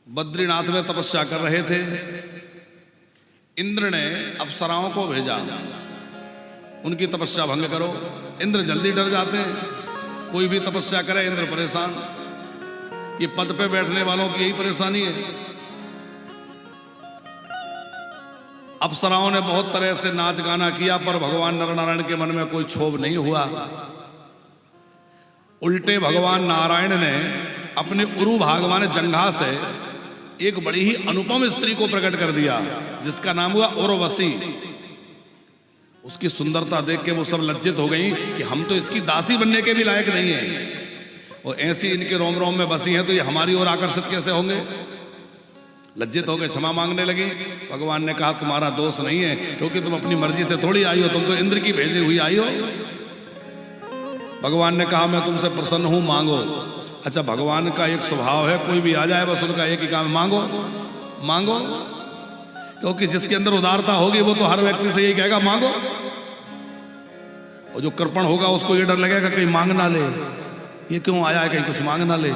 बद्रीनाथ में तपस्या कर रहे थे। इंद्र ने अप्सराओं को भेजा, उनकी तपस्या भंग करो। इंद्र जल्दी डर जाते हैं, कोई भी तपस्या करे इंद्र परेशान। ये पद पे बैठने वालों की यही परेशानी है। अप्सराओं ने बहुत तरह से नाच गाना किया, पर भगवान नर नारायण के मन में कोई क्षोभ नहीं हुआ। उल्टे भगवान नारायण ने अपने उरु भागवान जंघा से एक बड़ी ही अनुपम स्त्री को प्रकट कर दिया, जिसका नाम हुआ उर्वशी। उसकी सुंदरता देख के वो सब लज्जित हो गई कि हम तो इसकी दासी बनने के भी लायक नहीं है, और ऐसी इनके रोम रोम में बसी हैं तो ये हमारी ओर आकर्षित कैसे होंगे। लज्जित हो गए, क्षमा मांगने लगी। भगवान ने कहा तुम्हारा दोष नहीं है, क्योंकि तुम अपनी मर्जी से थोड़ी आई हो, तुम तो इंद्र की भेजी हुई आई हो। भगवान ने कहा मैं तुमसे प्रसन्न हूं, मांगो। अच्छा, भगवान का एक स्वभाव है, कोई भी आ जाए बस उनका एक ही काम, मांगो मांगो, क्योंकि जिसके अंदर उदारता होगी वो तो हर व्यक्ति से यही कहेगा मांगो, और जो कृपण होगा उसको ये डर लगेगा कहीं मांग ना ले, ये क्यों आया है कहीं कुछ मांग ना ले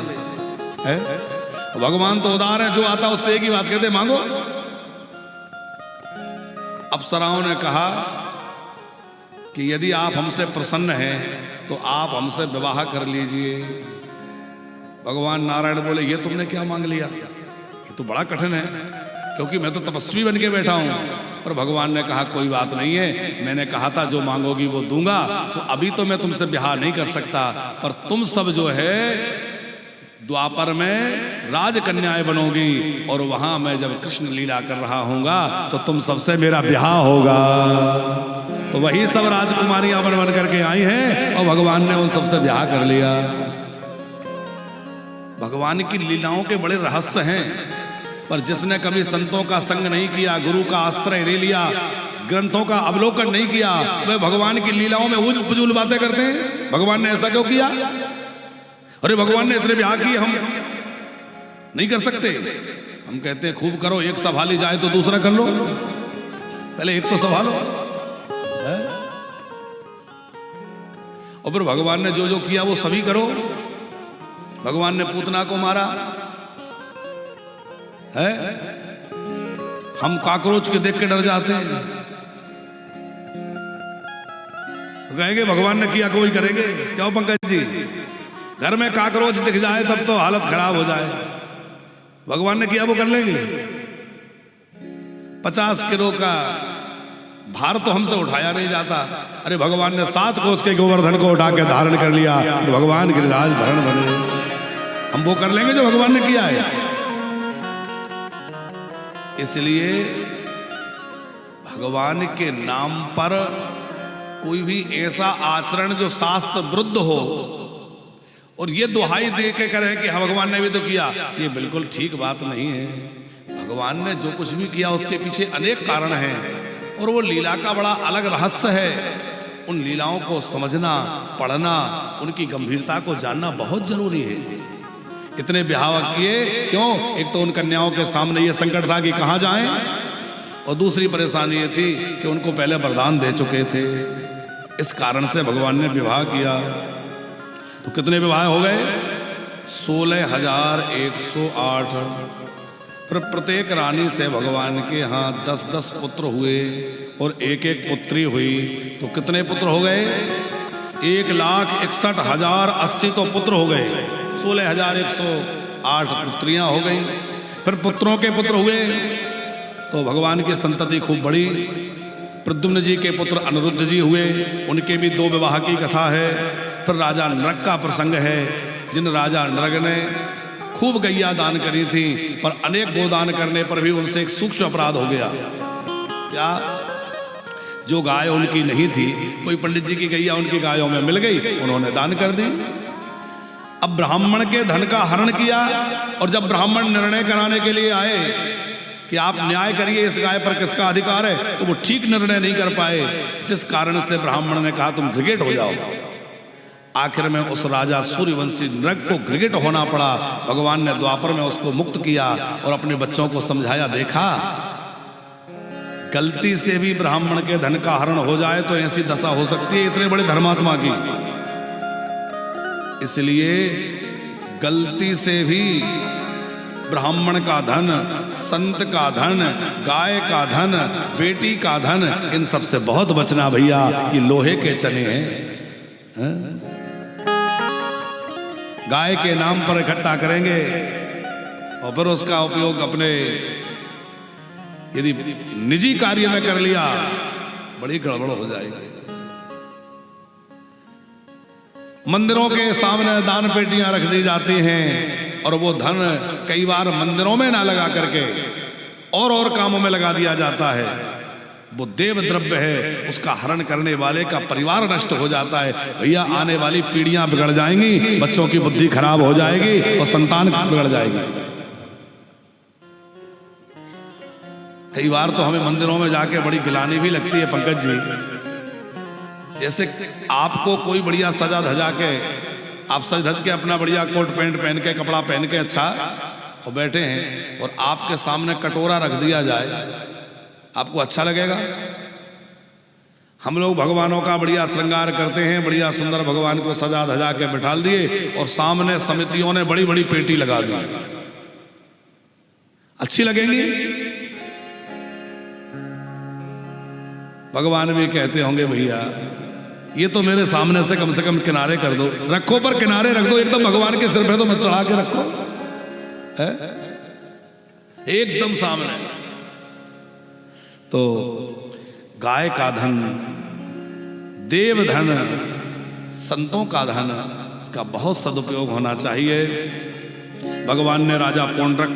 है। भगवान तो उदार है, जो आता उससे एक ही बात कहते मांगो। अप्सराओं ने कहा कि यदि आप हमसे प्रसन्न हैं तो आप हमसे विवाह कर लीजिए। भगवान नारायण बोले ये तुमने क्या मांग लिया, ये तो बड़ा कठिन है, क्योंकि मैं तो तपस्वी बन के बैठा हूं। पर भगवान ने कहा कोई बात नहीं है, मैंने कहा था जो मांगोगी वो दूंगा, तो अभी तो मैं तुमसे विवाह नहीं कर सकता, पर तुम सब जो है द्वापर में राजकन्याएं बनोगी, और वहां मैं जब कृष्ण लीला कर रहा हूंगा तो तुम सबसे मेरा ब्याह होगा। तो वही सब राजकुमारियां बन बन करके आई हैं, और भगवान ने उन सबसे ब्याह कर लिया। भगवान की लीलाओं के बड़े रहस्य हैं, पर जिसने कभी संतों का संग नहीं किया, गुरु का आश्रय नहीं लिया, ग्रंथों का अवलोकन नहीं किया, वे भगवान की लीलाओं में उजूल फजूल बातें करते हैं। भगवान ने ऐसा क्यों किया? अरे भगवान ने इतने ब्याह किए, हम नहीं कर सकते। हम कहते हैं खूब करो, एक संभाली जाए तो दूसरा कर लो, पहले एक तो संभालो। और फिर भगवान ने जो जो किया वो सभी करो। भगवान ने पूतना को मारा है, हम कॉकरोच के देख के डर जाते हैं, कहेंगे भगवान ने किया कोई करेंगे क्यों? पंकज जी, घर में कॉकरोच दिख जाए तब तो हालत खराब हो जाए, भगवान ने किया वो कर लेंगे? 50 किलो का भार तो हमसे उठाया नहीं जाता। अरे भगवान ने 7 कोस के गोवर्धन को उठा के धारण कर लिया, तो भगवान के राजधरण बने। हम वो कर लेंगे जो भगवान ने किया है। इसलिए भगवान के नाम पर कोई भी ऐसा आचरण जो शास्त्र विरुद्ध हो और ये दुहाई दे के करे कि हाँ भगवान ने भी तो किया, ये बिल्कुल ठीक बात नहीं है। भगवान ने जो कुछ भी किया उसके पीछे अनेक कारण हैं, और वो लीला का बड़ा अलग रहस्य है। उन लीलाओं को समझना, पढ़ना, उनकी गंभीरता को जानना बहुत जरूरी है। इतने ब्याह किए क्यों? एक तो उन कन्याओं के सामने ये संकट था कि कहाँ जाएं, और दूसरी परेशानी ये थी कि उनको पहले वरदान दे चुके थे। इस कारण से भगवान ने विवाह किया। तो कितने विवाह हो गए? 16,108। फिर प्रत्येक रानी से भगवान के यहाँ 10-10 पुत्र हुए, और एक एक पुत्री हुई। तो कितने पुत्र हो गए? 1,61,080 तो पुत्र हो गए। 16,108 पुत्रियां हो गई। फिर पुत्रों के पुत्र हुए, तो भगवान की संतति खूब बड़ी। प्रद्युम्न जी के पुत्र अनिरुद्ध जी हुए, उनके भी 2 विवाह की कथा है। फिर राजा नृग का प्रसंग है, जिन राजा नृग ने खूब गैया दान करी थी, पर अनेक गोदान करने पर भी उनसे एक सूक्ष्म अपराध हो गया। क्या? जो गाय उनकी नहीं थी, कोई पंडित जी की गैया उनकी गायों में मिल गई, उन्होंने दान कर दी। अब ब्राह्मण के धन का हरण किया, और जब ब्राह्मण निर्णय कराने के लिए आए कि आप न्याय करिए इस गाय पर किसका अधिकार है, तो वो ठीक निर्णय नहीं कर पाए, जिस कारण से ब्राह्मण ने कहा तुम ग्रिगेट हो जाओ। आखिर में उस राजा सूर्यवंशी नृग को ग्रिगेट होना पड़ा। भगवान ने द्वापर में उसको मुक्त किया और अपने बच्चों को समझाया, देखा गलती से भी ब्राह्मण के धन का हरण हो जाए तो ऐसी दशा हो सकती है इतने बड़े धर्मात्मा की। इसलिए गलती से भी ब्राह्मण का धन, संत का धन, गाय का धन, बेटी का धन, इन सब से बहुत बचना भैया, ये लोहे के चने हैं। गाय के नाम पर इकट्ठा करेंगे और फिर उसका उपयोग अपने यदि निजी कार्य में कर लिया, बड़ी गड़बड़ हो जाएगी। मंदिरों के सामने दान पेटियां रख दी जाती हैं और वो धन कई बार मंदिरों में ना लगा करके और कामों में लगा दिया जाता है। वो देव द्रव्य है, उसका हरण करने वाले का परिवार नष्ट हो जाता है। भैया आने वाली पीढ़ियां बिगड़ जाएंगी, बच्चों की बुद्धि खराब हो जाएगी और संतान बिगड़ जाएगी। कई बार तो हमें मंदिरों में जाके बड़ी गिलानी भी लगती है पंकज जी। जैसे आपको कोई बढ़िया सजा धजा के, आप सज धज के अपना बढ़िया कोट पैंट पहन के, कपड़ा पहन के अच्छा और बैठे हैं और आपके सामने कटोरा रख दिया जाए, आपको अच्छा लगेगा? हम लोग भगवानों का बढ़िया श्रृंगार करते हैं, बढ़िया सुंदर भगवान को सजा धजा के बिठाल दिए और सामने समितियों ने बड़ी बड़ी पेटी लगा दी, अच्छी लगेंगी? भगवान भी कहते होंगे भैया ये तो मेरे सामने से कम किनारे कर दो, रखो पर किनारे रख दो, एकदम भगवान के सिर पे तो मत चढ़ा के रखो, है एकदम सामने। तो गाय का धन, देव धन, संतों का धन, इसका बहुत सदुपयोग होना चाहिए। भगवान ने राजा पौंड्रक का